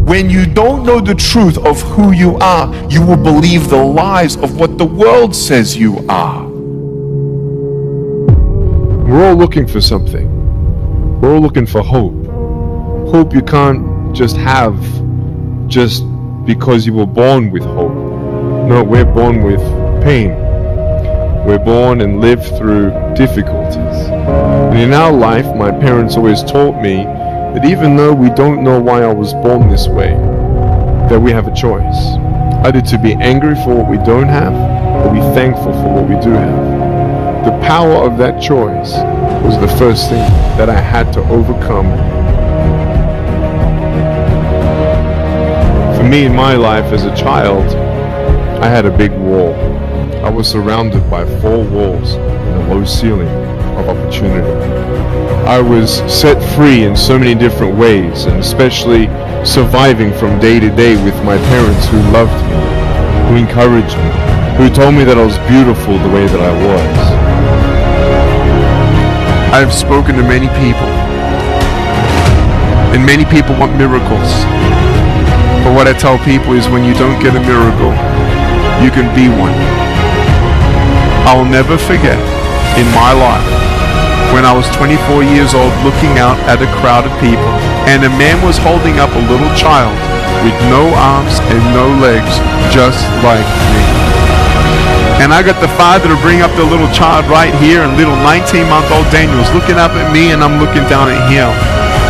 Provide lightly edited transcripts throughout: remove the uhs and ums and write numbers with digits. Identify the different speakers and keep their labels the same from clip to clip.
Speaker 1: When you don't know the truth of who you are, you will believe the lies of what the world says you are.
Speaker 2: We're all looking for something. We're all looking for hope. Hope you can't just have just because you were born with hope. No, we're born with pain. We're born and live through difficulties. And in our life, my parents always taught me that even though we don't know why I was born this way, that we have a choice. Either to be angry for what we don't have, or be thankful for what we do have. The power of that choice was the first thing that I had to overcome. For me, in my life as a child, I had a big wall. I was surrounded by 4 walls and a low ceiling of opportunity. I was set free in so many different ways, and especially surviving from day to day with my parents who loved me, who encouraged me, who told me that I was beautiful the way that I was.
Speaker 1: I've spoken to many people, and many people want miracles. But what I tell people is, when you don't get a miracle, you can be one. I will never forget in my life when I was 24 years old, looking out at a crowd of people, and a man was holding up a little child with no arms and no legs, just like me. And I got the father to bring up the little child right here, and little 19-month-old Daniel's looking up at me, and I'm looking down at him.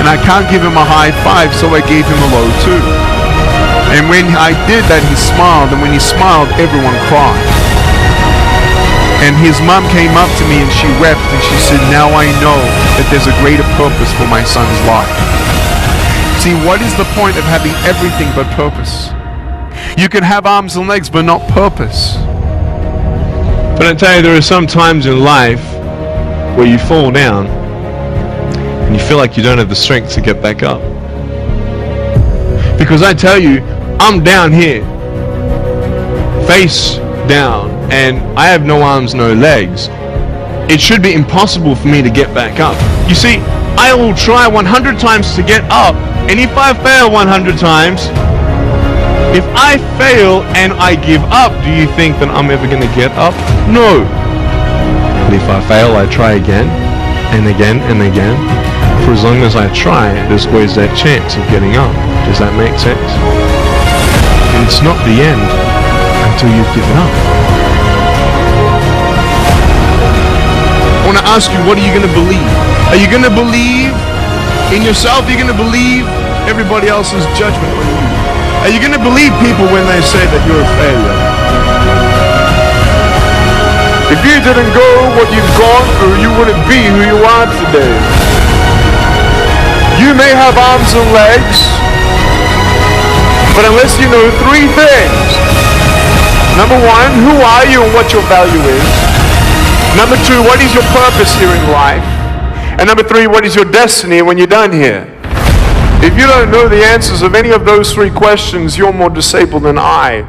Speaker 1: And I can't give him a high five, so I gave him a low 2. And when I did that, he smiled, and when he smiled, everyone cried. And his mom came up to me and she wept, and she said, now I know that there's a greater purpose for my son's life. See, what is the point of having everything but purpose? You can have arms and legs, but not purpose.
Speaker 2: But I tell you, there are some times in life where you fall down and you feel like you don't have the strength to get back up. Because I tell you, I'm down here, face down, and I have no arms, no legs. It should be impossible for me to get back up. You see, I will try 100 times to get up, and if I fail 100 times, if I fail and I give up, do you think that I'm ever going to get up? No. But if I fail, I try again, and again, and again. For as long as I try, there's always that chance of getting up. Does that make sense? And it's not the end until you've given up.
Speaker 1: I want to ask you, what are you going to believe? Are you going to believe in yourself? Are you going to believe everybody else's judgment on you? Are you going to believe people when they say that you're a failure?
Speaker 2: If you didn't go what you've gone through, you wouldn't be who you are today. You may have arms and legs, but unless you know 3 things. Number 1, who are you and what your value is? Number 2, what is your purpose here in life? And number 3, what is your destiny when you're done here? If you don't know the answers of any of those 3 questions, you're more disabled than I.